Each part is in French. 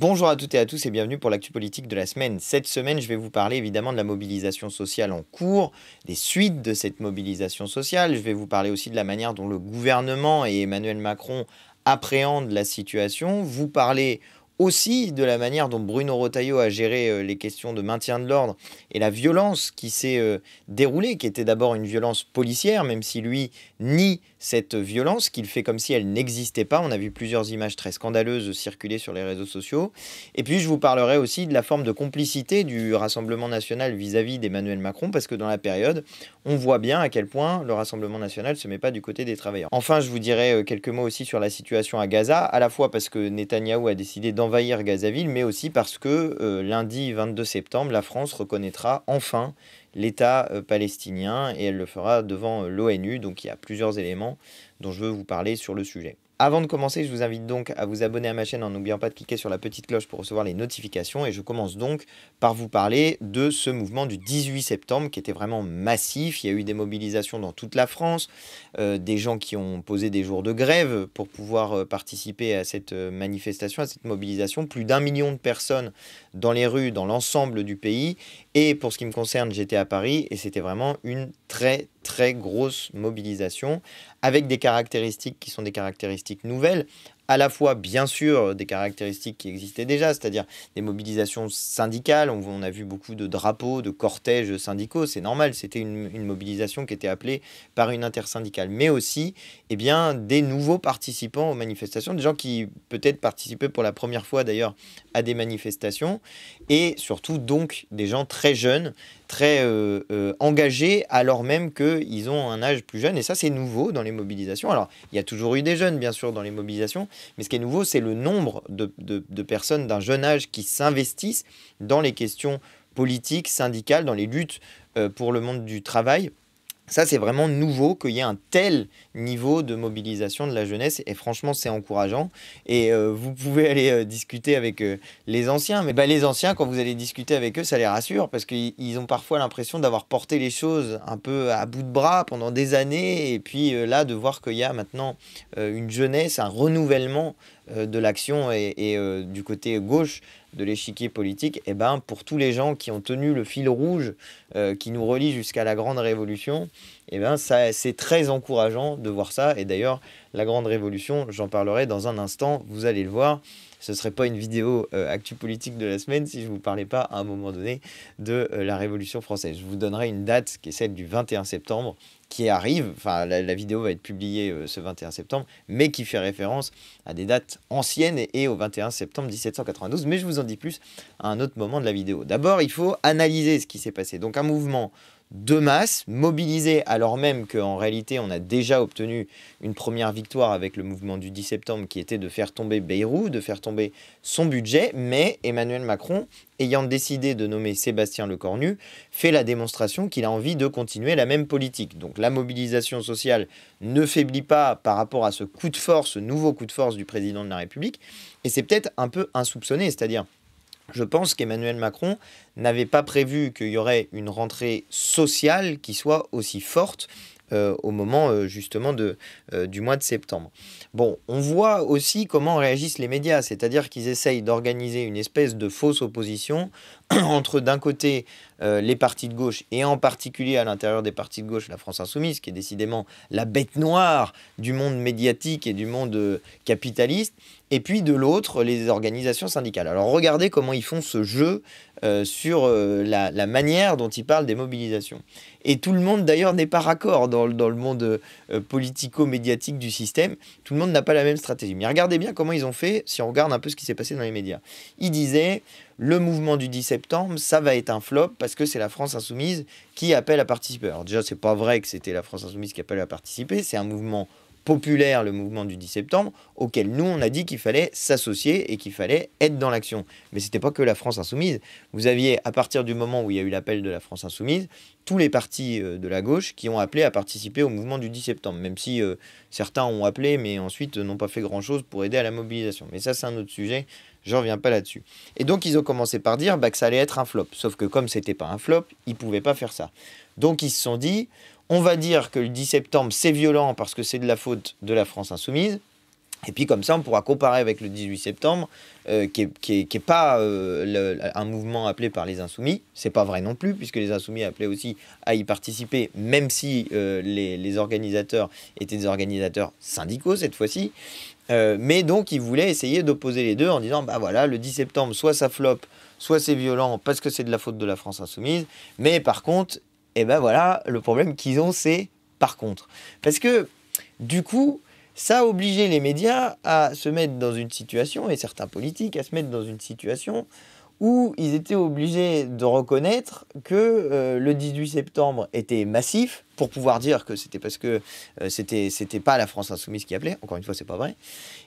Bonjour à toutes et à tous et bienvenue pour l'actu politique de la semaine. Cette semaine, je vais vous parler évidemment de la mobilisation sociale en cours, des suites de cette mobilisation sociale. Je vais vous parler aussi de la manière dont le gouvernement et Emmanuel Macron appréhendent la situation. Vous parler aussi de la manière dont Bruno Retailleau a géré les questions de maintien de l'ordre et la violence qui s'est déroulée, qui était d'abord une violence policière, même si lui nie cette violence, qu'il fait comme si elle n'existait pas. On a vu plusieurs images très scandaleuses circuler sur les réseaux sociaux. Et puis je vous parlerai aussi de la forme de complicité du Rassemblement national vis-à-vis d'Emmanuel Macron, parce que dans la période, on voit bien à quel point le Rassemblement national ne se met pas du côté des travailleurs. Enfin, je vous dirai quelques mots aussi sur la situation à Gaza, à la fois parce que Netanyahou a décidé d'envahir Gazaville, mais aussi parce que lundi 22 septembre, la France reconnaîtra enfin l'État palestinien et elle le fera devant l'ONU. Donc il y a plusieurs éléments dont je veux vous parler sur le sujet. Avant de commencer, je vous invite donc à vous abonner à ma chaîne en n'oubliant pas de cliquer sur la petite cloche pour recevoir les notifications. Et je commence donc par vous parler de ce mouvement du 18 septembre qui était vraiment massif. Il y a eu des mobilisations dans toute la France, des gens qui ont posé des jours de grève pour pouvoir participer à cette manifestation, à cette mobilisation. Plus d'1 million de personnes dans les rues, dans l'ensemble du pays. Et pour ce qui me concerne, j'étais à Paris et c'était vraiment une très grosse mobilisation avec des caractéristiques qui sont des caractéristiques nouvelles, à la fois bien sûr des caractéristiques qui existaient déjà, c'est-à-dire des mobilisations syndicales. On a vu beaucoup de drapeaux, de cortèges syndicaux, c'est normal, c'était une mobilisation qui était appelée par une intersyndicale, mais aussi eh bien, des nouveaux participants aux manifestations, des gens qui peut-être participaient pour la première fois d'ailleurs à des manifestations, et surtout donc des gens très jeunes, très engagés, alors même qu'ils ont un âge plus jeune, et ça c'est nouveau dans les mobilisations. Alors il y a toujours eu des jeunes bien sûr dans les mobilisations, mais ce qui est nouveau c'est le nombre de personnes d'un jeune âge qui s'investissent dans les questions politiques, syndicales, dans les luttes pour le monde du travail. Ça, c'est vraiment nouveau qu'il y ait un tel niveau de mobilisation de la jeunesse et franchement, c'est encourageant. Et vous pouvez aller discuter avec les anciens. Mais les anciens, quand vous allez discuter avec eux, ça les rassure parce qu'ils ont parfois l'impression d'avoir porté les choses un peu à bout de bras pendant des années. Et puis là, de voir qu'il y a maintenant une jeunesse, un renouvellement de l'action et du côté gauche de l'échiquier politique, et ben pour tous les gens qui ont tenu le fil rouge qui nous relie jusqu'à la Grande Révolution, et ben c'est très encourageant de voir ça. Et d'ailleurs, la Grande Révolution, j'en parlerai dans un instant, vous allez le voir. Ce ne serait pas une vidéo actu politique de la semaine si je ne vous parlais pas à un moment donné de la Révolution française. Je vous donnerai une date qui est celle du 21 septembre qui arrive, enfin la vidéo va être publiée ce 21 septembre, mais qui fait référence à des dates anciennes et au 21 septembre 1792, mais je vous en dis plus à un autre moment de la vidéo. D'abord, il faut analyser ce qui s'est passé. Donc un mouvement de masse, mobilisé alors même qu'en réalité on a déjà obtenu une première victoire avec le mouvement du 10 septembre qui était de faire tomber Bayrou, de faire tomber son budget, mais Emmanuel Macron, ayant décidé de nommer Sébastien Lecornu, fait la démonstration qu'il a envie de continuer la même politique. Donc la mobilisation sociale ne faiblit pas par rapport à ce coup de force, ce nouveau coup de force du président de la République, et c'est peut-être un peu insoupçonné, c'est-à-dire je pense qu'Emmanuel Macron n'avait pas prévu qu'il y aurait une rentrée sociale qui soit aussi forte au moment justement du mois de septembre. Bon, on voit aussi comment réagissent les médias, c'est-à-dire qu'ils essayent d'organiser une espèce de fausse opposition entre d'un côté les partis de gauche et en particulier à l'intérieur des partis de gauche la France Insoumise qui est décidément la bête noire du monde médiatique et du monde capitaliste, et puis de l'autre les organisations syndicales. Alors regardez comment ils font ce jeu sur la manière dont ils parlent des mobilisations. Et tout le monde d'ailleurs n'est pas raccord dans le monde politico-médiatique du système. Tout le monde n'a pas la même stratégie. Mais regardez bien comment ils ont fait si on regarde un peu ce qui s'est passé dans les médias. Ils disaient le mouvement du 10 septembre, ça va être un flop parce que c'est la France Insoumise qui appelle à participer. Alors déjà, c'est pas vrai que c'était la France Insoumise qui appelle à participer, c'est un mouvement populaire, le mouvement du 10 septembre, auquel nous, on a dit qu'il fallait s'associer et qu'il fallait être dans l'action. Mais ce n'était pas que la France Insoumise. Vous aviez, à partir du moment où il y a eu l'appel de la France Insoumise, tous les partis de la gauche qui ont appelé à participer au mouvement du 10 septembre, même si certains ont appelé, mais ensuite n'ont pas fait grand-chose pour aider à la mobilisation. Mais ça, c'est un autre sujet, je ne reviens pas là-dessus. Et donc, ils ont commencé par dire que ça allait être un flop. Sauf que comme ce n'était pas un flop, ils ne pouvaient pas faire ça. Donc, ils se sont dit, on va dire que le 10 septembre, c'est violent parce que c'est de la faute de la France Insoumise. Et puis comme ça, on pourra comparer avec le 18 septembre, qui est pas un mouvement appelé par les Insoumis. C'est pas vrai non plus, puisque les Insoumis appelaient aussi à y participer, même si les organisateurs étaient des organisateurs syndicaux cette fois-ci. Mais donc, ils voulaient essayer d'opposer les deux en disant, bah voilà, le 10 septembre, soit ça floppe, soit c'est violent, parce que c'est de la faute de la France Insoumise. Mais par contre, eh ben voilà, le problème qu'ils ont, c'est par contre. Parce que, du coup, ça a obligé les médias à se mettre dans une situation, et certains politiques à se mettre dans une situation où ils étaient obligés de reconnaître que le 18 septembre était massif, pour pouvoir dire que c'était parce que c'était pas la France Insoumise qui appelait, encore une fois, c'est pas vrai.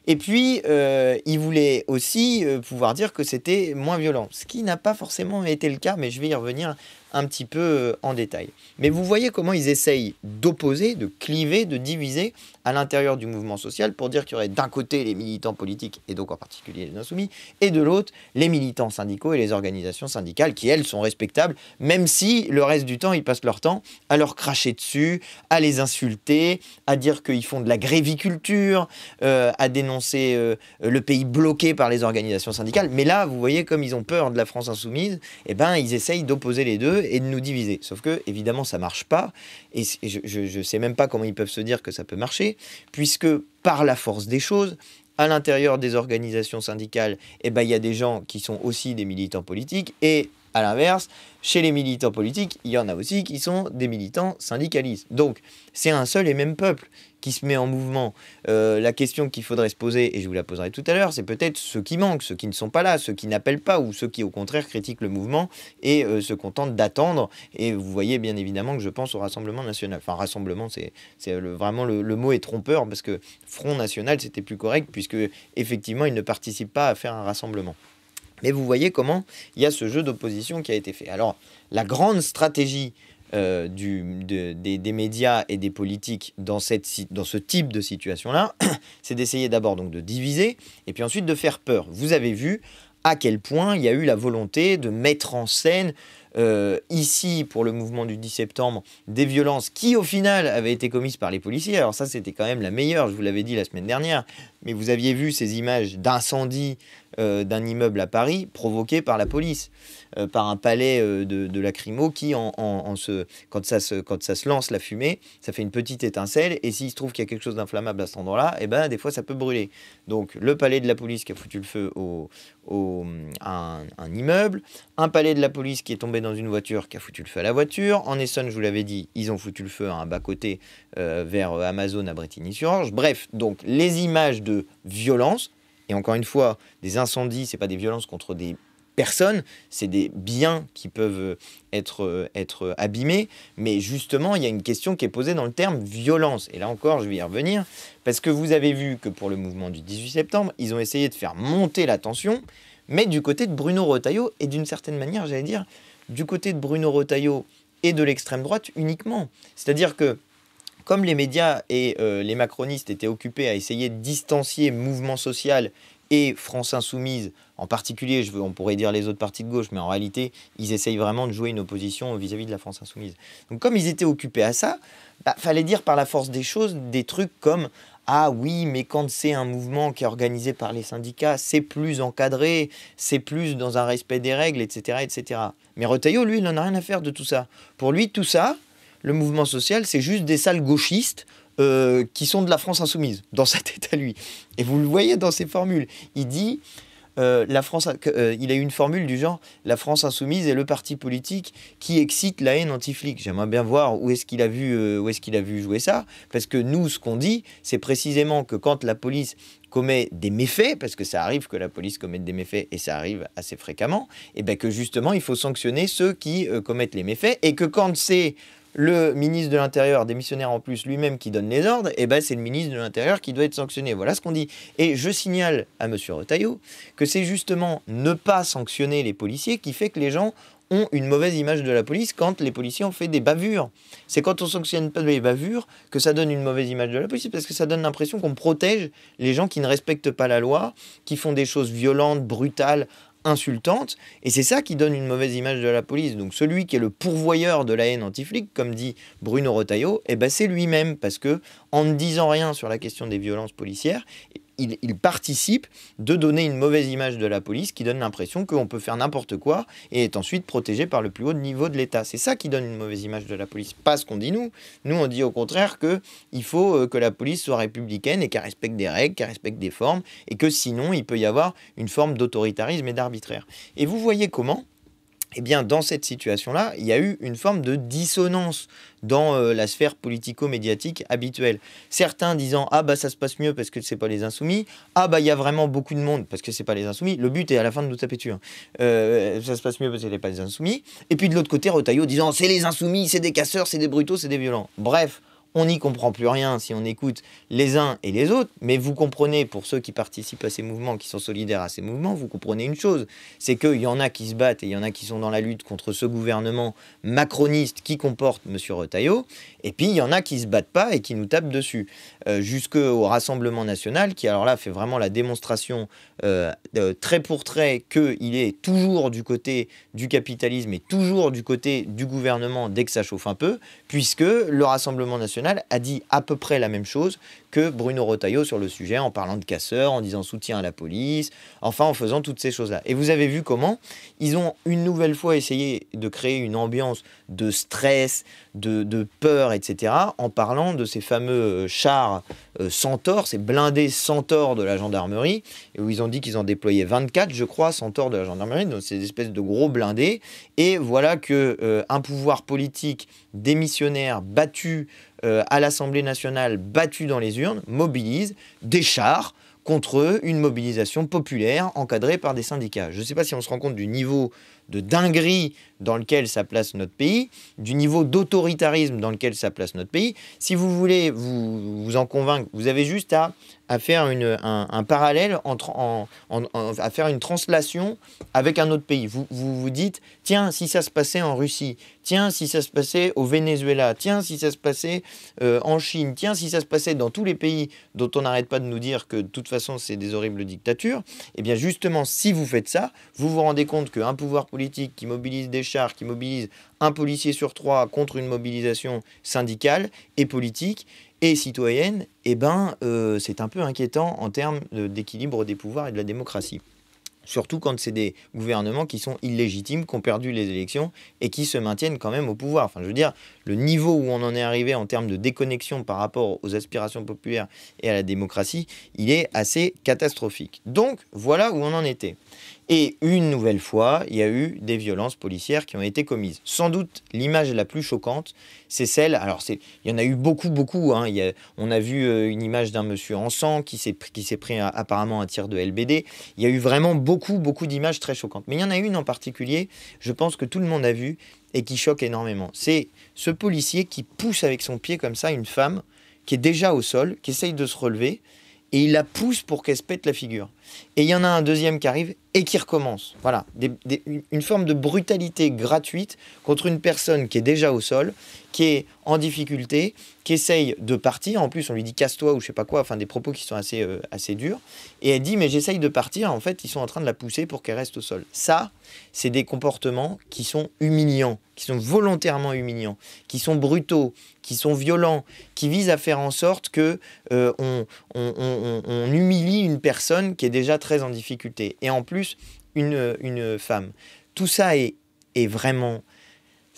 Et puis, ils voulaient aussi pouvoir dire que c'était moins violent, ce qui n'a pas forcément été le cas, mais je vais y revenir un petit peu en détail. Mais vous voyez comment ils essayent d'opposer, de cliver, de diviser à l'intérieur du mouvement social pour dire qu'il y aurait d'un côté les militants politiques, et donc en particulier les Insoumis, et de l'autre les militants syndicaux et les organisations syndicales qui, elles, sont respectables, même si le reste du temps, ils passent leur temps à leur cracher dessus, à les insulter, à dire qu'ils font de la gréviculture, à dénoncer le pays bloqué par les organisations syndicales. Mais là, vous voyez, comme ils ont peur de la France insoumise, eh ben, ils essayent d'opposer les deux et de nous diviser. Sauf que, évidemment, ça ne marche pas. Et je ne sais même pas comment ils peuvent se dire que ça peut marcher, puisque par la force des choses, à l'intérieur des organisations syndicales, eh ben, il y a des gens qui sont aussi des militants politiques, et à l'inverse, chez les militants politiques, il y en a aussi qui sont des militants syndicalistes. Donc, c'est un seul et même peuple qui se met en mouvement. La question qu'il faudrait se poser, et je vous la poserai tout à l'heure, c'est peut-être ceux qui manquent, ceux qui ne sont pas là, ceux qui n'appellent pas, ou ceux qui, au contraire, critiquent le mouvement et se contentent d'attendre. Et vous voyez bien évidemment que je pense au Rassemblement national. Enfin, Rassemblement, vraiment le mot est trompeur, parce que Front National, c'était plus correct, puisque, effectivement, il ne participe pas à faire un rassemblement. Mais vous voyez comment il y a ce jeu d'opposition qui a été fait. Alors, la grande stratégie des médias et des politiques dans ce type de situation-là, c'est d'essayer d'abord donc de diviser et puis ensuite de faire peur. Vous avez vu à quel point il y a eu la volonté de mettre en scène ici, pour le mouvement du 10 septembre, des violences qui, au final, avaient été commises par les policiers. Alors ça, c'était quand même la meilleure, je vous l'avais dit la semaine dernière, mais vous aviez vu ces images d'incendie d'un immeuble à Paris provoqué par la police, par un palais de lacrymo qui, quand ça se lance la fumée, ça fait une petite étincelle, et s'il se trouve qu'il y a quelque chose d'inflammable à cet endroit-là, eh ben, des fois ça peut brûler. Donc le palais de la police qui a foutu le feu à un immeuble, un palais de la police qui est tombé dans une voiture qui a foutu le feu à la voiture. En Essonne, je vous l'avais dit, ils ont foutu le feu à un bas-côté vers Amazon à Brétigny-sur-Orge. Bref, donc les images de violence, et encore une fois, des incendies, c'est pas des violences contre des personnes, c'est des biens qui peuvent être abîmés, mais justement, il y a une question qui est posée dans le terme violence. Et là encore, je vais y revenir, parce que vous avez vu que pour le mouvement du 18 septembre, ils ont essayé de faire monter la tension, mais du côté de Bruno Retailleau, et d'une certaine manière, j'allais dire, du côté de Bruno Retailleau et de l'extrême droite uniquement. C'est-à-dire que, comme les médias et les macronistes étaient occupés à essayer de distancier mouvement social et France Insoumise, en particulier, on pourrait dire les autres partis de gauche, mais en réalité, ils essayent vraiment de jouer une opposition vis-à-vis de la France Insoumise. Donc comme ils étaient occupés à ça, fallait dire par la force des choses des trucs comme « Ah oui, mais quand c'est un mouvement qui est organisé par les syndicats, c'est plus encadré, c'est plus dans un respect des règles, etc. etc. » Mais Retailleau, lui, il n'en a rien à faire de tout ça. Pour lui, tout ça, le mouvement social, c'est juste des sales gauchistes qui sont de la France insoumise, dans sa tête à lui. Et vous le voyez dans ses formules. Il dit, il a eu une formule du genre « La France insoumise est le parti politique qui excite la haine anti-flic ». J'aimerais bien voir où est-ce qu'il a vu jouer ça, parce que nous, ce qu'on dit, c'est précisément que quand la police commet des méfaits, parce que ça arrive que la police commette des méfaits, et ça arrive assez fréquemment, et bien que justement, il faut sanctionner ceux qui commettent les méfaits, et que quand c'est le ministre de l'Intérieur, démissionnaire en plus, lui-même qui donne les ordres, et ben c'est le ministre de l'Intérieur qui doit être sanctionné. Voilà ce qu'on dit. Et je signale à M. Retailleau que c'est justement ne pas sanctionner les policiers qui fait que les gens ont une mauvaise image de la police quand les policiers ont fait des bavures. C'est quand on sanctionne pas les bavures que ça donne une mauvaise image de la police, parce que ça donne l'impression qu'on protège les gens qui ne respectent pas la loi, qui font des choses violentes, brutales, insultante, et c'est ça qui donne une mauvaise image de la police. Donc celui qui est le pourvoyeur de la haine anti-flic, comme dit Bruno Retailleau, eh ben c'est lui-même, parce que en ne disant rien sur la question des violences policières, il participe de donner une mauvaise image de la police qui donne l'impression qu'on peut faire n'importe quoi et est ensuite protégé par le plus haut niveau de l'État. C'est ça qui donne une mauvaise image de la police, pas ce qu'on dit nous. Nous, on dit au contraire qu'il faut que la police soit républicaine et qu'elle respecte des règles, qu'elle respecte des formes, et que sinon, il peut y avoir une forme d'autoritarisme et d'arbitraire. Et vous voyez comment, eh bien, dans cette situation-là, il y a eu une forme de dissonance dans la sphère politico-médiatique habituelle. Certains disant « Ah bah ça se passe mieux parce que c'est pas les insoumis »,« Ah bah il y a vraiment beaucoup de monde parce que c'est pas les insoumis ». Le but est à la fin de nous taper dessus. Ça se passe mieux parce que c'est pas les insoumis. Et puis de l'autre côté, Retailleau disant « C'est les insoumis, c'est des casseurs, c'est des brutaux, c'est des violents ». Bref. On n'y comprend plus rien si on écoute les uns et les autres, mais vous comprenez, pour ceux qui participent à ces mouvements, qui sont solidaires à ces mouvements, vous comprenez une chose, c'est qu'il y en a qui se battent et il y en a qui sont dans la lutte contre ce gouvernement macroniste qui comporte M. Retailleau, et puis il y en a qui ne se battent pas et qui nous tapent dessus. Jusqu'au Rassemblement national, qui alors là fait vraiment la démonstration trait pour trait qu'il est toujours du côté du capitalisme et toujours du côté du gouvernement dès que ça chauffe un peu, puisque le Rassemblement national a dit à peu près la même chose que Bruno Retailleau sur le sujet, en parlant de casseurs, en disant soutien à la police, enfin en faisant toutes ces choses-là. Et vous avez vu comment ils ont une nouvelle fois essayé de créer une ambiance de stress, de peur, etc., en parlant de ces fameux chars Centaure, ces blindés Centaure de la gendarmerie, où ils ont dit qu'ils en déployaient 24, je crois, Centaure de la gendarmerie, donc ces espèces de gros blindés. Et voilà qu'un pouvoir politique démissionnaire battu à l'Assemblée nationale, battu dans les urnes, mobilise des chars contre une mobilisation populaire encadrée par des syndicats. Je ne sais pas si on se rend compte du niveau de dinguerie dans lequel ça place notre pays, du niveau d'autoritarisme dans lequel ça place notre pays. Si vous voulez vous en convaincre, vous avez juste à faire un parallèle, à faire une translation avec un autre pays. Vous dites, tiens, si ça se passait en Russie, tiens, si ça se passait au Venezuela, tiens, si ça se passait en Chine, tiens, si ça se passait dans tous les pays dont on n'arrête pas de nous dire que de toute façon c'est des horribles dictatures, eh bien justement, si vous faites ça, vous vous rendez compte qu'un pouvoir politique qui mobilise des chars, qui mobilise un policier sur 3 contre une mobilisation syndicale et politique et citoyenne, eh ben, c'est un peu inquiétant en termes d'équilibre des pouvoirs et de la démocratie. Surtout quand c'est des gouvernements qui sont illégitimes, qui ont perdu les élections et qui se maintiennent quand même au pouvoir. Enfin, je veux dire, le niveau où on en est arrivé en termes de déconnexion par rapport aux aspirations populaires et à la démocratie, il est assez catastrophique. Donc, voilà où on en était. Et une nouvelle fois, il y a eu des violences policières qui ont été commises. Sans doute, l'image la plus choquante, c'est celle... Alors, il y en a eu beaucoup. Hein. On a vu une image d'un monsieur en sang qui s'est pris apparemment un tir de LBD. Il y a eu vraiment beaucoup d'images très choquantes. Mais il y en a une en particulier, je pense que tout le monde a vu et qui choque énormément. C'est ce policier qui pousse avec son pied comme ça une femme qui est déjà au sol, qui essaye de se relever, et il la pousse pour qu'elle se pète la figure. Et il y en a un deuxième qui arrive et qui recommence. Voilà, une forme de brutalité gratuite contre une personne qui est déjà au sol, qui est en difficulté, qui essaye de partir. En plus, on lui dit « casse-toi » ou je sais pas quoi, enfin des propos qui sont assez durs. Et elle dit « mais j'essaye de partir ». En fait, ils sont en train de la pousser pour qu'elle reste au sol. Ça, c'est des comportements qui sont humiliants, qui sont volontairement humiliants, qui sont brutaux, qui sont violents, qui visent à faire en sorte que on humilie une personne qui est déjà très en difficulté. Et en plus, une femme. Tout ça est vraiment...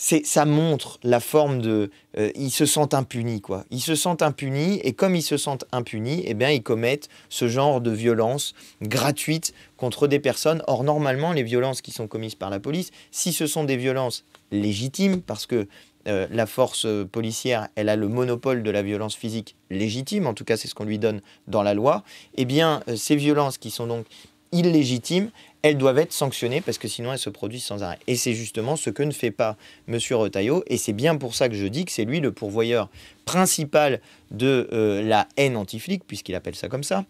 Ça montre la forme de... ils se sentent impunis, quoi. Ils se sentent impunis, et comme ils se sentent impunis, eh bien, ils commettent ce genre de violence gratuite contre des personnes. Or, normalement, les violences qui sont commises par la police, si ce sont des violences légitimes, parce que la force policière, elle a le monopole de la violence physique légitime, en tout cas, c'est ce qu'on lui donne dans la loi, eh bien, ces violences qui sont donc illégitimes, elles doivent être sanctionnées parce que sinon elles se produisent sans arrêt. Et c'est justement ce que ne fait pas M. Retailleau, et c'est bien pour ça que je dis que c'est lui le pourvoyeur principal de la haine anti-flic, puisqu'il appelle ça comme ça,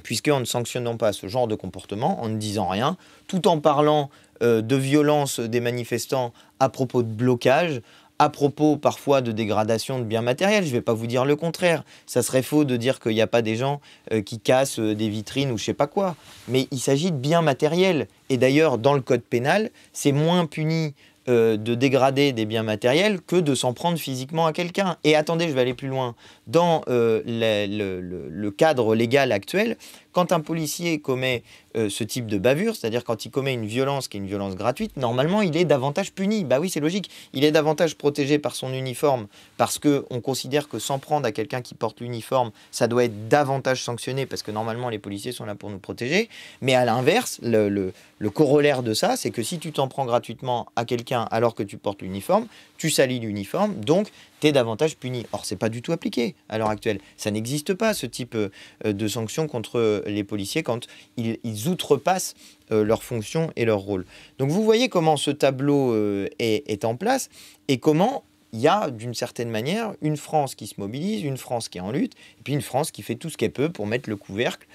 puisqu'en ne sanctionnant pas ce genre de comportement, en ne disant rien, tout en parlant de violence des manifestants à propos de blocage, à propos parfois de dégradation de biens matériels. Je ne vais pas vous dire le contraire. Ça serait faux de dire qu'il n'y a pas des gens qui cassent des vitrines ou je ne sais pas quoi. Mais il s'agit de biens matériels. Et d'ailleurs, dans le code pénal, c'est moins puni de dégrader des biens matériels que de s'en prendre physiquement à quelqu'un. Et attendez, je vais aller plus loin. Dans le cadre légal actuel, quand un policier commet ce type de bavure, c'est-à-dire quand il commet une violence qui est une violence gratuite, normalement, il est davantage puni. Bah oui, c'est logique. Il est davantage protégé par son uniforme parce qu'on considère que s'en prendre à quelqu'un qui porte l'uniforme, ça doit être davantage sanctionné parce que normalement, les policiers sont là pour nous protéger. Mais à l'inverse, le corollaire de ça, c'est que si tu t'en prends gratuitement à quelqu'un alors que tu portes l'uniforme, tu salis l'uniforme, donc tu es davantage puni. Or, ce n'est pas du tout appliqué à l'heure actuelle. Ça n'existe pas, ce type de sanctions contre les policiers quand ils outrepassent leurs fonctions et leur rôle. Donc, vous voyez comment ce tableau est en place et comment il y a, d'une certaine manière, une France qui se mobilise, une France qui est en lutte, et puis une France qui fait tout ce qu'elle peut pour mettre le couvercle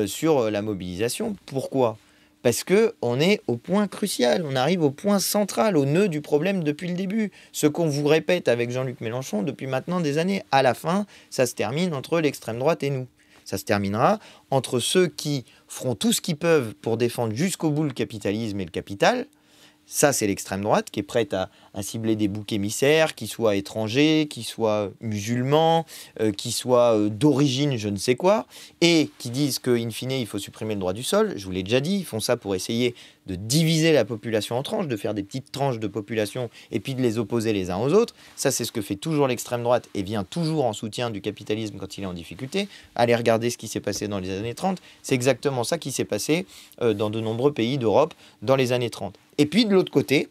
sur la mobilisation. Pourquoi ? Parce qu'on est au point crucial, on arrive au point central, au nœud du problème depuis le début. Ce qu'on vous répète avec Jean-Luc Mélenchon depuis maintenant des années. À la fin, ça se termine entre l'extrême droite et nous. Ça se terminera entre ceux qui feront tout ce qu'ils peuvent pour défendre jusqu'au bout le capitalisme et le capital. Ça, c'est l'extrême droite qui est prête à cibler des boucs émissaires, qui soient étrangers, qui soient musulmans, qui soient d'origine je ne sais quoi, et qui disent qu'in fine, il faut supprimer le droit du sol. Je vous l'ai déjà dit, ils font ça pour essayer de diviser la population en tranches, de faire des petites tranches de population et puis de les opposer les uns aux autres. Ça, c'est ce que fait toujours l'extrême droite et vient toujours en soutien du capitalisme quand il est en difficulté. Allez regarder ce qui s'est passé dans les années 30. C'est exactement ça qui s'est passé dans de nombreux pays d'Europe dans les années 30. Et puis de l'autre côté,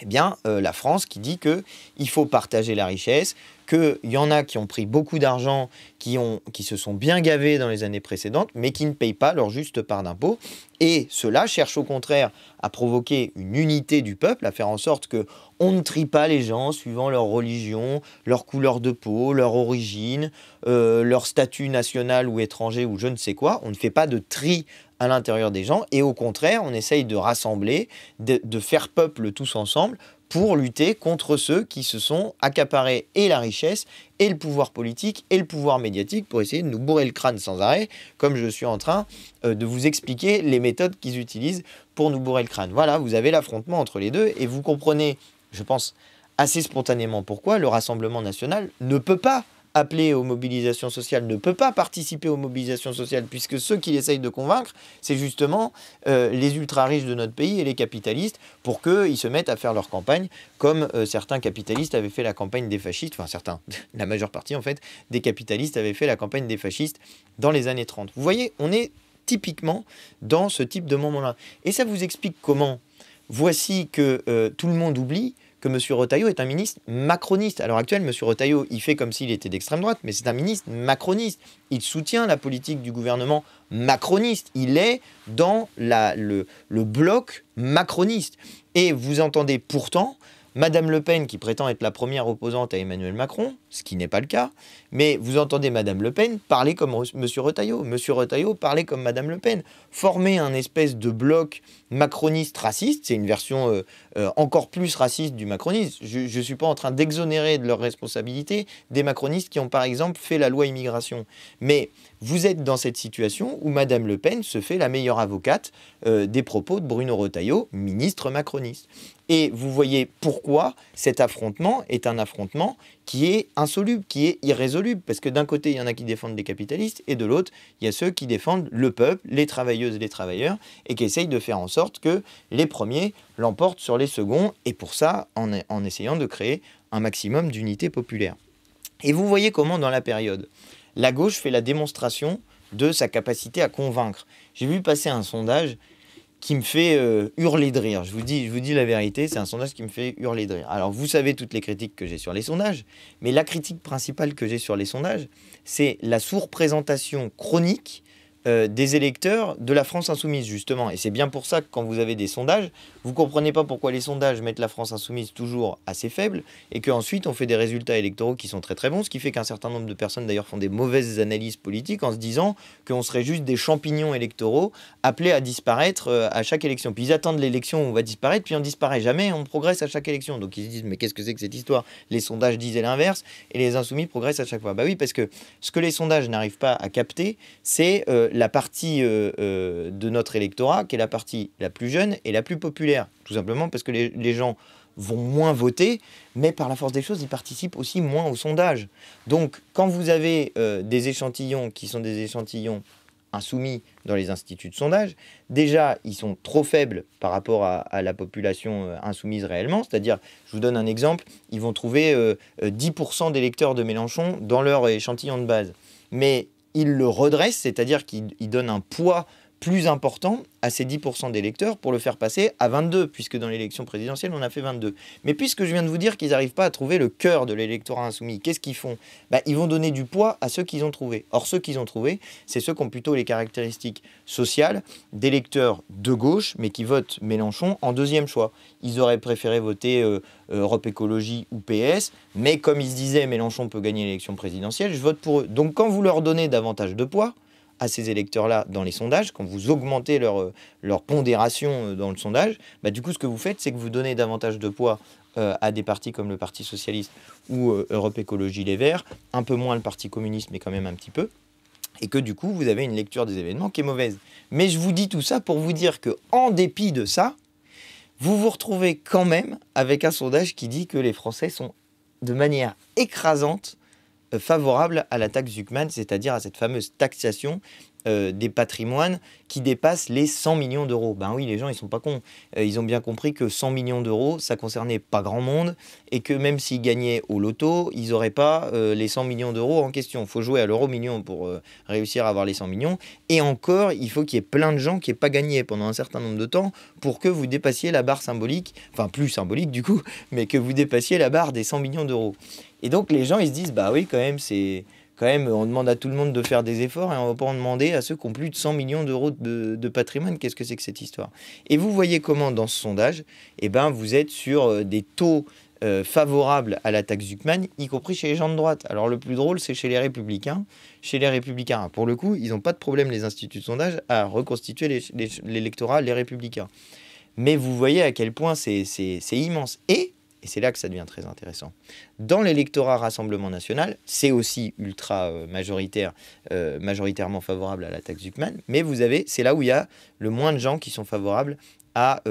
eh bien, la France qui dit qu'il faut partager la richesse, qu'il y en a qui ont pris beaucoup d'argent, qui se sont bien gavés dans les années précédentes, mais qui ne payent pas leur juste part d'impôt. Et cela cherche au contraire à provoquer une unité du peuple, à faire en sorte qu'on ne trie pas les gens suivant leur religion, leur couleur de peau, leur origine, leur statut national ou étranger ou je ne sais quoi. On ne fait pas de tri à l'intérieur des gens et au contraire, on essaye de rassembler, de faire peuple tous ensemble pour lutter contre ceux qui se sont accaparés et la richesse, et le pouvoir politique, et le pouvoir médiatique pour essayer de nous bourrer le crâne sans arrêt, comme je suis en train de vous expliquer les méthodes qu'ils utilisent pour nous bourrer le crâne. Voilà, vous avez l'affrontement entre les deux, et vous comprenez, je pense, assez spontanément pourquoi le Rassemblement national ne peut pas appeler aux mobilisations sociales, ne peut pas participer aux mobilisations sociales, puisque ceux qu'il essaye de convaincre, c'est justement les ultra-riches de notre pays et les capitalistes, pour qu'ils se mettent à faire leur campagne, comme certains capitalistes avaient fait la campagne des fascistes, enfin certains, la majeure partie en fait, des capitalistes avaient fait la campagne des fascistes dans les années 30. Vous voyez, on est typiquement dans ce type de moment-là. Et ça vous explique comment, voici que tout le monde oublie que M. Retailleau est un ministre macroniste. À l'heure actuelle, M. Retailleau, il fait comme s'il était d'extrême droite, mais c'est un ministre macroniste. Il soutient la politique du gouvernement macroniste. Il est dans le bloc macroniste. Et vous entendez pourtant Madame Le Pen, qui prétend être la première opposante à Emmanuel Macron, ce qui n'est pas le cas, mais vous entendez Madame Le Pen parler comme M. Retailleau. M. Retailleau parler comme Madame Le Pen. Former un espèce de bloc macroniste raciste, c'est une version encore plus raciste du macronisme. Je ne suis pas en train d'exonérer de leur responsabilité des macronistes qui ont par exemple fait la loi immigration. Mais vous êtes dans cette situation où Madame Le Pen se fait la meilleure avocate des propos de Bruno Retailleau, ministre macroniste. Et vous voyez pourquoi cet affrontement est un affrontement qui est insoluble, qui est irrésoluble. Parce que d'un côté, il y en a qui défendent les capitalistes, et de l'autre, il y a ceux qui défendent le peuple, les travailleuses et les travailleurs, et qui essayent de faire en sorte que les premiers l'emportent sur les seconds, et pour ça, en essayant de créer un maximum d'unité populaire. Et vous voyez comment, dans la période, la gauche fait la démonstration de sa capacité à convaincre. J'ai vu passer un sondage qui me fait hurler de rire. Je vous dis la vérité, c'est un sondage qui me fait hurler de rire. Alors, vous savez toutes les critiques que j'ai sur les sondages, mais la critique principale que j'ai sur les sondages, c'est la sous-représentation chronique des électeurs de la France insoumise, justement. Et c'est bien pour ça que quand vous avez des sondages, vous ne comprenez pas pourquoi les sondages mettent la France insoumise toujours assez faible et qu'ensuite on fait des résultats électoraux qui sont très très bons, ce qui fait qu'un certain nombre de personnes d'ailleurs font des mauvaises analyses politiques en se disant qu'on serait juste des champignons électoraux appelés à disparaître à chaque élection. Puis ils attendent l'élection où on va disparaître, puis on disparaît jamais, on progresse à chaque élection. Donc ils se disent mais qu'est-ce que c'est que cette histoire? Les sondages disaient l'inverse et les insoumis progressent à chaque fois. Bah oui, parce que ce que les sondages n'arrivent pas à capter, c'est la partie de notre électorat qui est la partie la plus jeune et la plus populaire. Tout simplement parce que les gens vont moins voter, mais par la force des choses, ils participent aussi moins au sondage. Donc, quand vous avez des échantillons qui sont des échantillons insoumis dans les instituts de sondage, déjà, ils sont trop faibles par rapport à la population insoumise réellement. C'est-à-dire, je vous donne un exemple, ils vont trouver 10% d'électeurs de Mélenchon dans leur échantillon de base. Mais ils le redressent, c'est-à-dire qu'ils donnent un poids plus important à ces 10% d'électeurs pour le faire passer à 22, puisque dans l'élection présidentielle, on a fait 22. Mais puisque je viens de vous dire qu'ils n'arrivent pas à trouver le cœur de l'électorat insoumis, qu'est-ce qu'ils font ? Ils vont donner du poids à ceux qu'ils ont trouvés. Or, ceux qu'ils ont trouvés, c'est ceux qui ont plutôt les caractéristiques sociales d'électeurs de gauche, mais qui votent Mélenchon en deuxième choix. Ils auraient préféré voter Europe Écologie ou PS, mais comme ils se disaient, Mélenchon peut gagner l'élection présidentielle, je vote pour eux. Donc quand vous leur donnez davantage de poids à ces électeurs-là dans les sondages, quand vous augmentez leur pondération dans le sondage, du coup, ce que vous faites, c'est que vous donnez davantage de poids à des partis comme le Parti Socialiste ou Europe Écologie Les Verts, un peu moins le Parti Communiste, mais quand même un petit peu, et que du coup, vous avez une lecture des événements qui est mauvaise. Mais je vous dis tout ça pour vous dire qu'en dépit de ça, vous vous retrouvez quand même avec un sondage qui dit que les Français sont de manière écrasante favorable à la taxe Zuckman, c'est-à-dire à cette fameuse taxation des patrimoines qui dépassent les 100 millions d'euros. Ben oui, les gens, ils sont pas cons. Ils ont bien compris que 100 millions d'euros, ça concernait pas grand monde et que même s'ils gagnaient au loto, ils n'auraient pas les 100 millions d'euros en question. Il faut jouer à l'euro million pour réussir à avoir les 100 millions. Et encore, il faut qu'il y ait plein de gens qui n'aient pas gagné pendant un certain nombre de temps pour que vous dépassiez la barre symbolique, enfin plus symbolique du coup, mais que vous dépassiez la barre des 100 millions d'euros. Et donc les gens, ils se disent, bah oui, quand même, on demande à tout le monde de faire des efforts et on ne va pas en demander à ceux qui ont plus de 100 millions d'euros de patrimoine. Qu'est-ce que c'est que cette histoire ? Et vous voyez comment, dans ce sondage, vous êtes sur des taux favorables à la taxe Zuckman, y compris chez les gens de droite. Alors le plus drôle, c'est chez les Républicains. Chez les Républicains, pour le coup, ils n'ont pas de problème, les instituts de sondage, à reconstituer l'électorat, les Républicains. Mais vous voyez à quel point c'est immense. Et c'est là que ça devient très intéressant. Dans l'électorat Rassemblement National, c'est aussi ultra majoritaire, majoritairement favorable à la taxe Zuckman, mais c'est là où il y a le moins de gens qui sont favorables à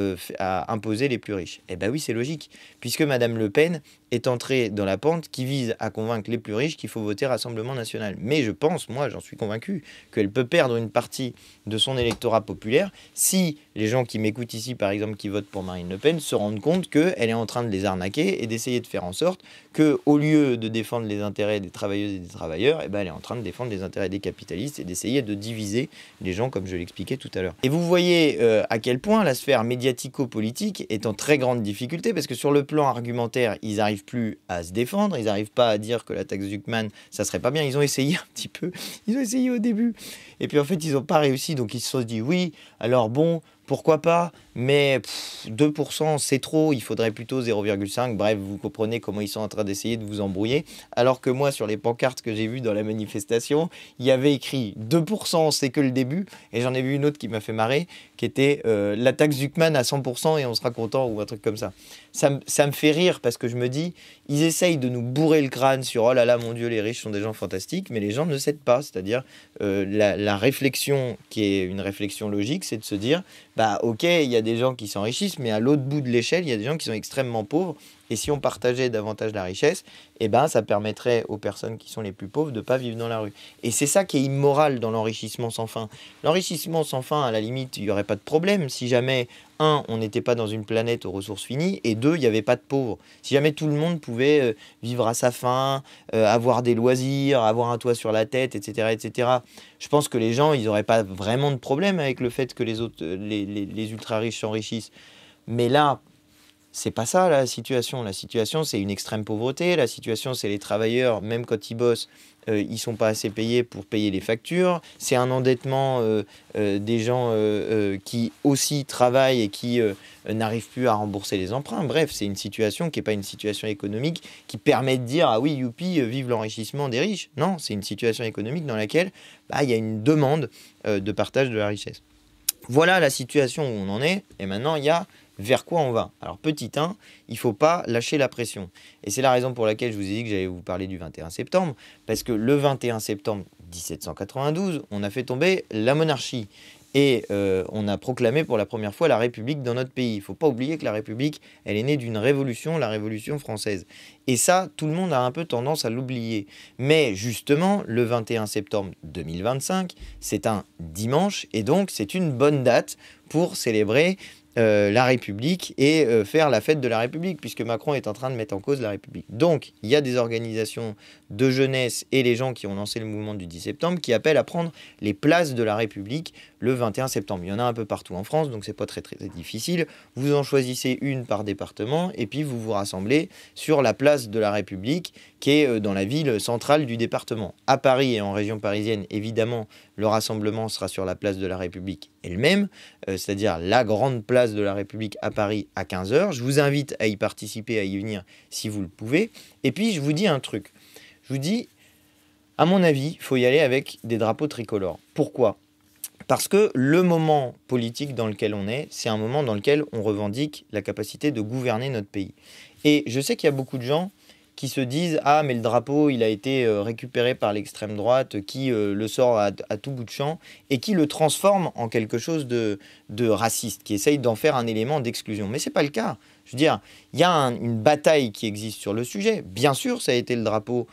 imposer les plus riches. Eh bien oui, c'est logique, puisque Madame Le Pen est entrée dans la pente qui vise à convaincre les plus riches qu'il faut voter Rassemblement National. Mais je pense, moi j'en suis convaincu, qu'elle peut perdre une partie de son électorat populaire si les gens qui m'écoutent ici, par exemple, qui votent pour Marine Le Pen, se rendent compte qu'elle est en train de les arnaquer et d'essayer de faire en sorte qu'au lieu de défendre les intérêts des travailleuses et des travailleurs, elle est en train de défendre les intérêts des capitalistes et d'essayer de diviser les gens, comme je l'expliquais tout à l'heure. Et vous voyez à quel point la sphère médiatico-politique est en très grande difficulté, parce que sur le plan argumentaire, ils n'arrivent plus à se défendre, ils n'arrivent pas à dire que la taxe Zuckman, ça serait pas bien. Ils ont essayé un petit peu, ils ont essayé au début, et puis en fait ils n'ont pas réussi, donc ils se sont dit oui, alors bon, pourquoi pas, mais 2% c'est trop, il faudrait plutôt 0,5. Bref, vous comprenez comment ils sont en train d'essayer de vous embrouiller. Alors que moi, sur les pancartes que j'ai vues dans la manifestation, il y avait écrit 2%, c'est que le début. Et j'en ai vu une autre qui m'a fait marrer, qui était la taxe Zuckman à 100% et on sera content, ou un truc comme ça. Ça me fait rire parce que je me dis, ils essayent de nous bourrer le crâne sur oh là là, mon Dieu, les riches sont des gens fantastiques, mais les gens ne cèdent pas. C'est-à-dire, la réflexion qui est une réflexion logique, c'est de se dire, ok, il y a des gens qui s'enrichissent, mais à l'autre bout de l'échelle, il y a des gens qui sont extrêmement pauvres. Et si on partageait davantage la richesse, ça permettrait aux personnes qui sont les plus pauvres de ne pas vivre dans la rue. Et c'est ça qui est immoral dans l'enrichissement sans fin. L'enrichissement sans fin, à la limite, il n'y aurait pas de problème si jamais, on n'était pas dans une planète aux ressources finies, et 2, il n'y avait pas de pauvres. Si jamais tout le monde pouvait vivre à sa faim, avoir des loisirs, avoir un toit sur la tête, etc., etc., je pense que les gens, ils n'auraient pas vraiment de problème avec le fait que les ultra-riches s'enrichissent. Mais là, c'est pas ça la situation. La situation, c'est une extrême pauvreté. La situation, c'est les travailleurs, même quand ils bossent, ils sont pas assez payés pour payer les factures. C'est un endettement des gens qui aussi travaillent et qui n'arrivent plus à rembourser les emprunts. Bref, c'est une situation qui n'est pas une situation économique qui permet de dire « Ah oui, youpi, vive l'enrichissement des riches ». Non, c'est une situation économique dans laquelle il y a une demande de partage de la richesse. Voilà la situation où on en est. Et maintenant, il y a vers quoi on va. Alors, petit 1, il ne faut pas lâcher la pression. Et c'est la raison pour laquelle je vous ai dit que j'allais vous parler du 21 septembre, parce que le 21 septembre 1792, on a fait tomber la monarchie. Et on a proclamé pour la première fois la République dans notre pays. Il ne faut pas oublier que la République, elle est née d'une révolution, la Révolution française. Et ça, tout le monde a un peu tendance à l'oublier. Mais justement, le 21 septembre 2025, c'est un dimanche, et donc c'est une bonne date pour célébrer la République et faire la fête de la République, puisque Macron est en train de mettre en cause la République. Donc, il y a des organisations de jeunesse et les gens qui ont lancé le mouvement du 10 septembre qui appellent à prendre les places de la République le 21 septembre. Il y en a un peu partout en France, donc c'est pas très difficile. Vous en choisissez une par département et puis vous vous rassemblez sur la place de la République qui est dans la ville centrale du département. À Paris et en région parisienne, évidemment, le rassemblement sera sur la place de la République elle-même, c'est-à-dire la grande place de la République à Paris à 15 h. Je vous invite à y participer, à y venir si vous le pouvez. Et puis, je vous dis un truc. Je vous dis, à mon avis, il faut y aller avec des drapeaux tricolores. Pourquoi ? Parce que le moment politique dans lequel on est, c'est un moment dans lequel on revendique la capacité de gouverner notre pays. Et je sais qu'il y a beaucoup de gens qui se disent « Ah, mais le drapeau, il a été récupéré par l'extrême droite, qui le sort à tout bout de champ et qui le transforme en quelque chose de raciste, qui essaye d'en faire un élément d'exclusion. » Mais ce n'est pas le cas. Je veux dire, il y a une bataille qui existe sur le sujet. Bien sûr, ça a été le drapeau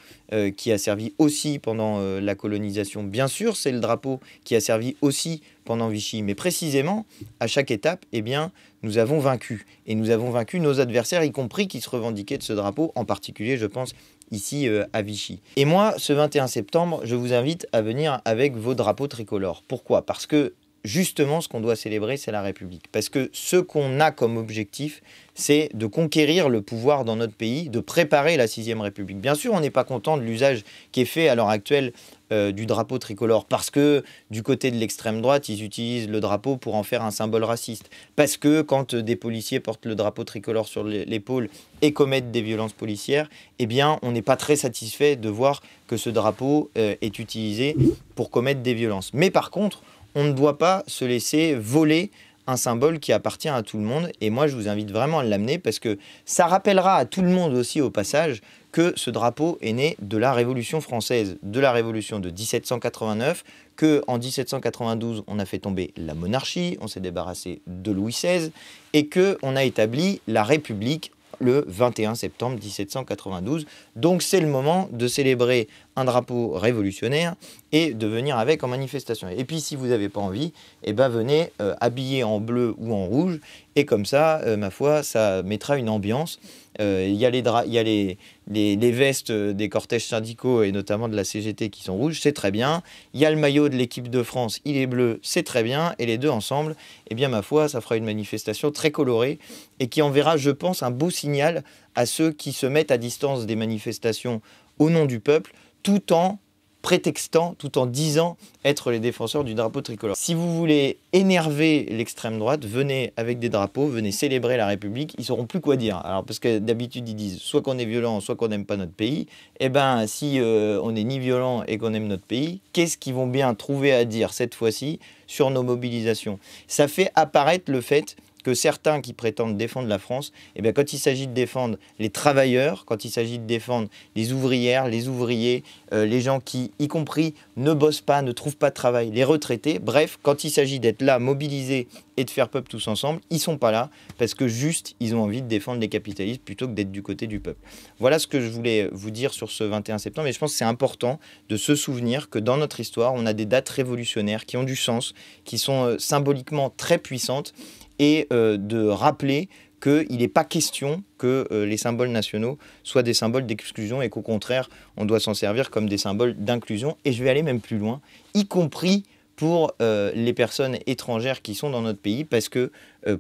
qui a servi aussi pendant la colonisation. Bien sûr, c'est le drapeau qui a servi aussi pendant Vichy. Mais précisément, à chaque étape, eh bien, nous avons vaincu. Et nous avons vaincu nos adversaires, y compris qui se revendiquaient de ce drapeau, en particulier, je pense, ici à Vichy. Et moi, ce 21 septembre, je vous invite à venir avec vos drapeaux tricolores. Pourquoi ? Parce que justement, ce qu'on doit célébrer, c'est la République. Parce que ce qu'on a comme objectif, c'est de conquérir le pouvoir dans notre pays, de préparer la 6e République. Bien sûr, on n'est pas content de l'usage qui est fait à l'heure actuelle du drapeau tricolore, parce que du côté de l'extrême droite, ils utilisent le drapeau pour en faire un symbole raciste. Parce que quand des policiers portent le drapeau tricolore sur l'épaule et commettent des violences policières, eh bien, on n'est pas très satisfait de voir que ce drapeau est utilisé pour commettre des violences. Mais par contre, on ne doit pas se laisser voler un symbole qui appartient à tout le monde. Et moi, je vous invite vraiment à l'amener parce que ça rappellera à tout le monde aussi au passage que ce drapeau est né de la Révolution française, de la Révolution de 1789, qu'en 1792, on a fait tomber la monarchie, on s'est débarrassé de Louis XVI et qu'on a établi la République le 21 septembre 1792. Donc c'est le moment de célébrer un drapeau révolutionnaire et de venir avec en manifestation. Et puis si vous n'avez pas envie, eh ben, venez habillé en bleu ou en rouge et comme ça, ma foi, ça mettra une ambiance. Il y a les vestes des cortèges syndicaux et notamment de la CGT qui sont rouges, c'est très bien. Il y a le maillot de l'équipe de France, il est bleu, c'est très bien. Et les deux ensemble, eh bien ma foi, ça fera une manifestation très colorée et qui enverra, je pense, un beau signal à ceux qui se mettent à distance des manifestations au nom du peuple, tout en prétextant, tout en disant être les défenseurs du drapeau tricolore. Si vous voulez énerver l'extrême droite, venez avec des drapeaux, venez célébrer la République, ils sauront plus quoi dire. Alors parce que d'habitude ils disent soit qu'on est violent, soit qu'on n'aime pas notre pays. Eh ben si on n'est ni violent et qu'on aime notre pays, qu'est-ce qu'ils vont bien trouver à dire cette fois-ci sur nos mobilisations? Ça fait apparaître le fait que certains qui prétendent défendre la France, eh bien, quand il s'agit de défendre les travailleurs, quand il s'agit de défendre les ouvrières, les ouvriers, les gens qui, y compris, ne bossent pas, ne trouvent pas de travail, les retraités, bref, quand il s'agit d'être là, mobilisés et de faire peuple tous ensemble, ils ne sont pas là parce que juste, ils ont envie de défendre les capitalistes plutôt que d'être du côté du peuple. Voilà ce que je voulais vous dire sur ce 21 septembre et je pense que c'est important de se souvenir que dans notre histoire, on a des dates révolutionnaires qui ont du sens, qui sont symboliquement très puissantes et de rappeler qu'il n'est pas question que les symboles nationaux soient des symboles d'exclusion et qu'au contraire, on doit s'en servir comme des symboles d'inclusion. Et je vais aller même plus loin, y compris pour les personnes étrangères qui sont dans notre pays, parce que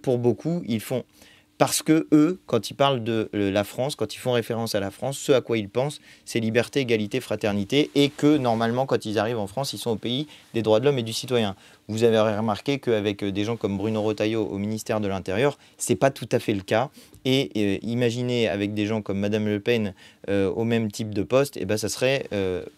pour beaucoup, ils font... Parce que eux, quand ils parlent de la France, quand ils font référence à la France, ce à quoi ils pensent, c'est liberté, égalité, fraternité, et que normalement, quand ils arrivent en France, ils sont au pays des droits de l'homme et du citoyen. Vous avez remarqué qu'avec des gens comme Bruno Retailleau au ministère de l'Intérieur, c'est pas tout à fait le cas. Et imaginez avec des gens comme Madame Le Pen au même type de poste, et ben ça serait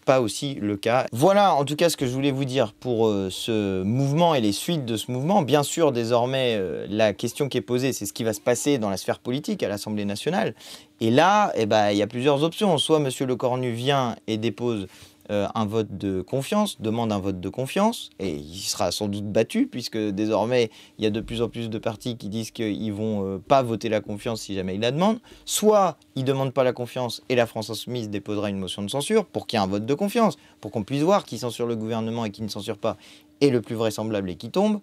pas aussi le cas. Voilà en tout cas ce que je voulais vous dire pour ce mouvement et les suites de ce mouvement. Bien sûr, désormais, la question qui est posée, c'est ce qui va se passer dans la sphère politique à l'Assemblée nationale. Et là, eh ben, il y a plusieurs options. Soit M. Lecornu vient et dépose un vote de confiance, demande un vote de confiance, et il sera sans doute battu, puisque désormais, il y a de plus en plus de partis qui disent qu'ils ne vont pas voter la confiance si jamais ils la demandent. Soit ils ne demandent pas la confiance et la France Insoumise déposera une motion de censure pour qu'il y ait un vote de confiance, pour qu'on puisse voir qui censure le gouvernement et qui ne censure pas, et le plus vraisemblable est qui tombe.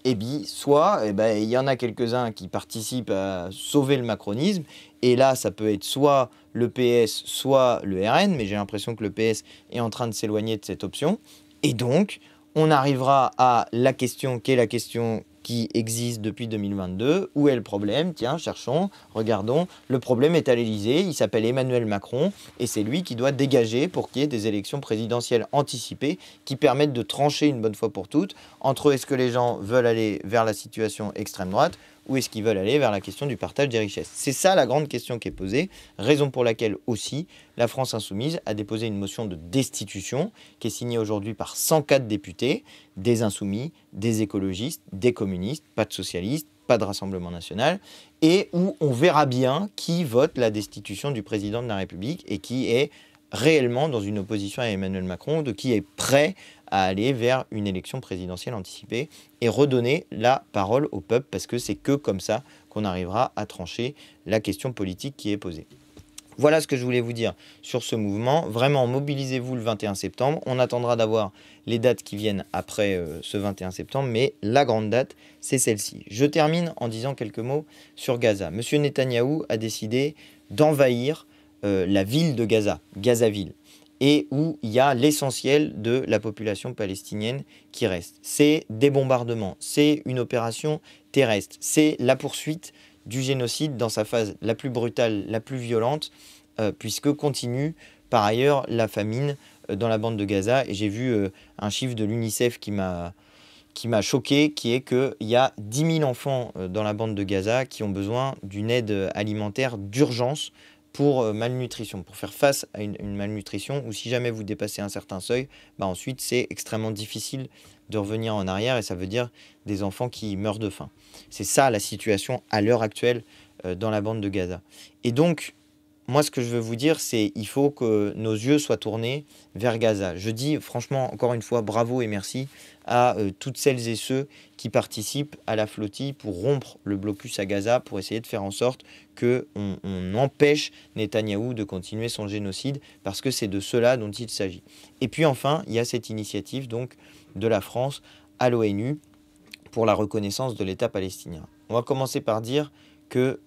Et bien, soit il y en a quelques-uns qui participent à sauver le macronisme, et là, ça peut être soit le PS, soit le RN, mais j'ai l'impression que le PS est en train de s'éloigner de cette option. Et donc, on arrivera à la question qui est la question qui existe depuis 2022. Où est le problème? Tiens, cherchons, regardons. Le problème est à l'Élysée, il s'appelle Emmanuel Macron, et c'est lui qui doit dégager pour qu'il y ait des élections présidentielles anticipées qui permettent de trancher une bonne fois pour toutes entre est-ce que les gens veulent aller vers la situation extrême droite ou est-ce qu'ils veulent aller vers la question du partage des richesses. C'est ça la grande question qui est posée, raison pour laquelle aussi la France Insoumise a déposé une motion de destitution qui est signée aujourd'hui par 104 députés, des insoumis, des écologistes, des communistes, pas de socialistes, pas de Rassemblement national, et où on verra bien qui vote la destitution du président de la République et qui est réellement dans une opposition à Emmanuel Macron, de qui est prêt à aller vers une élection présidentielle anticipée et redonner la parole au peuple, parce que c'est que comme ça qu'on arrivera à trancher la question politique qui est posée. Voilà ce que je voulais vous dire sur ce mouvement. Vraiment, mobilisez-vous le 21 septembre. On attendra d'avoir les dates qui viennent après ce 21 septembre, mais la grande date, c'est celle-ci. Je termine en disant quelques mots sur Gaza. Monsieur Netanyahou a décidé d'envahir la ville de Gaza, Gazaville, et où il y a l'essentiel de la population palestinienne qui reste. C'est des bombardements, c'est une opération terrestre, c'est la poursuite du génocide dans sa phase la plus brutale, la plus violente, puisque continue par ailleurs la famine dans la bande de Gaza. Et j'ai vu un chiffre de l'UNICEF qui m'a choqué, qui est qu'il y a 10 000 enfants dans la bande de Gaza qui ont besoin d'une aide alimentaire d'urgence pour malnutrition, pour faire face à une malnutrition, où si jamais vous dépassez un certain seuil, ensuite c'est extrêmement difficile de revenir en arrière, et ça veut dire des enfants qui meurent de faim. C'est ça la situation à l'heure actuelle dans la bande de Gaza. Et donc, moi ce que je veux vous dire, c'est qu'il faut que nos yeux soient tournés vers Gaza. Je dis franchement, encore une fois, bravo et merci à toutes celles et ceux qui participent à la flottille pour rompre le blocus à Gaza, pour essayer de faire en sorte qu'on empêche Netanyahou de continuer son génocide, parce que c'est de cela dont il s'agit. Et puis enfin, il y a cette initiative donc de la France à l'ONU pour la reconnaissance de l'État palestinien. On va commencer par dire que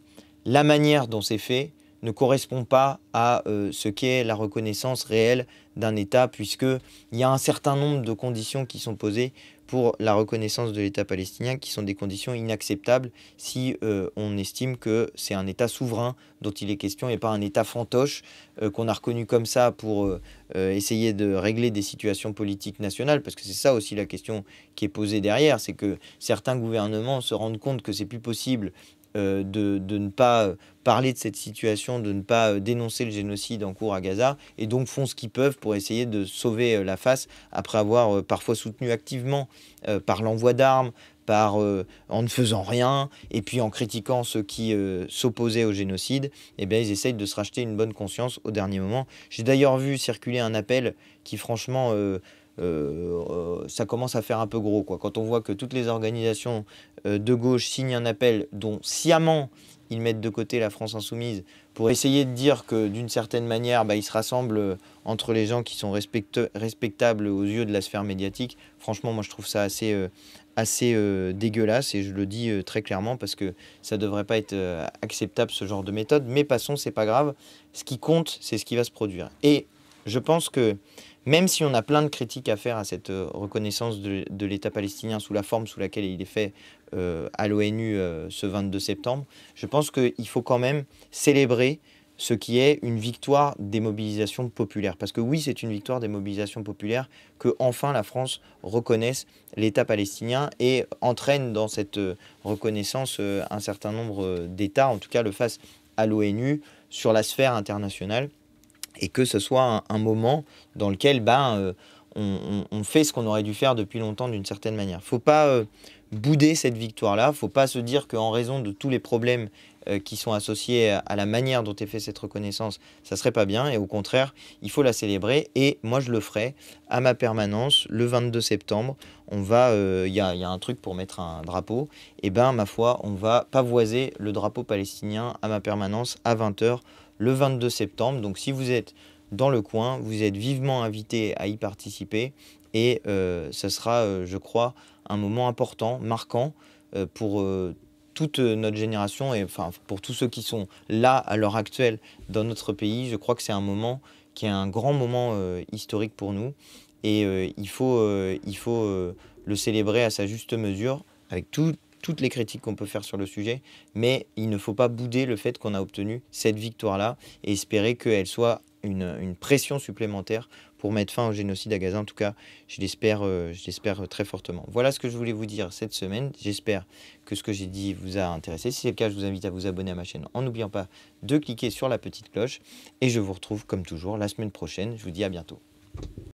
la manière dont c'est fait ne correspond pas à ce qu'est la reconnaissance réelle d'un État, puisqu'il y a un certain nombre de conditions qui sont posées pour la reconnaissance de l'État palestinien, qui sont des conditions inacceptables si on estime que c'est un État souverain dont il est question et pas un État fantoche qu'on a reconnu comme ça pour essayer de régler des situations politiques nationales, parce que c'est ça aussi la question qui est posée derrière, c'est que certains gouvernements se rendent compte que c'est plus possible de ne pas parler de cette situation, de ne pas dénoncer le génocide en cours à Gaza, et donc font ce qu'ils peuvent pour essayer de sauver la face, après avoir parfois soutenu activement par l'envoi d'armes, en ne faisant rien, et puis en critiquant ceux qui s'opposaient au génocide. Ils essayent de se racheter une bonne conscience au dernier moment. J'ai d'ailleurs vu circuler un appel qui franchement... ça commence à faire un peu gros, quoi. Quand on voit que toutes les organisations de gauche signent un appel dont sciemment ils mettent de côté la France Insoumise pour essayer de dire que d'une certaine manière ils se rassemblent entre les gens qui sont respectables aux yeux de la sphère médiatique. Franchement, moi je trouve ça assez dégueulasse, et je le dis très clairement, parce que ça ne devrait pas être acceptable, ce genre de méthode. Mais passons, c'est pas grave, ce qui compte c'est ce qui va se produire. Et je pense que même si on a plein de critiques à faire à cette reconnaissance de l'État palestinien sous la forme sous laquelle il est fait à l'ONU ce 22 septembre, je pense qu'il faut quand même célébrer ce qui est une victoire des mobilisations populaires. Parce que oui, c'est une victoire des mobilisations populaires que enfin la France reconnaisse l'État palestinien et entraîne dans cette reconnaissance un certain nombre d'États, en tout cas le fasse à l'ONU, sur la sphère internationale, et que ce soit un moment dans lequel on fait ce qu'on aurait dû faire depuis longtemps d'une certaine manière. Il ne faut pas bouder cette victoire-là. Il ne faut pas se dire qu'en raison de tous les problèmes qui sont associés à la manière dont est faite cette reconnaissance, ça ne serait pas bien. Et au contraire, il faut la célébrer. Et moi, je le ferai à ma permanence le 22 septembre. Il y a un truc pour mettre un drapeau. Et ben, ma foi, on va pavoiser le drapeau palestinien à ma permanence à 20 h le 22 septembre. Donc, si vous êtes dans le coin, vous êtes vivement invité à y participer. Et ce sera, je crois, un moment important, marquant pour toute notre génération et enfin pour tous ceux qui sont là à l'heure actuelle dans notre pays. Je crois que c'est un moment qui est un grand moment historique pour nous et il faut le célébrer à sa juste mesure avec toutes les critiques qu'on peut faire sur le sujet, mais il ne faut pas bouder le fait qu'on a obtenu cette victoire-là et espérer qu'elle soit une pression supplémentaire pour mettre fin au génocide à Gaza. En tout cas, je l'espère très fortement. Voilà ce que je voulais vous dire cette semaine. J'espère que ce que j'ai dit vous a intéressé. Si c'est le cas, je vous invite à vous abonner à ma chaîne en n'oubliant pas de cliquer sur la petite cloche. Et je vous retrouve comme toujours la semaine prochaine. Je vous dis à bientôt.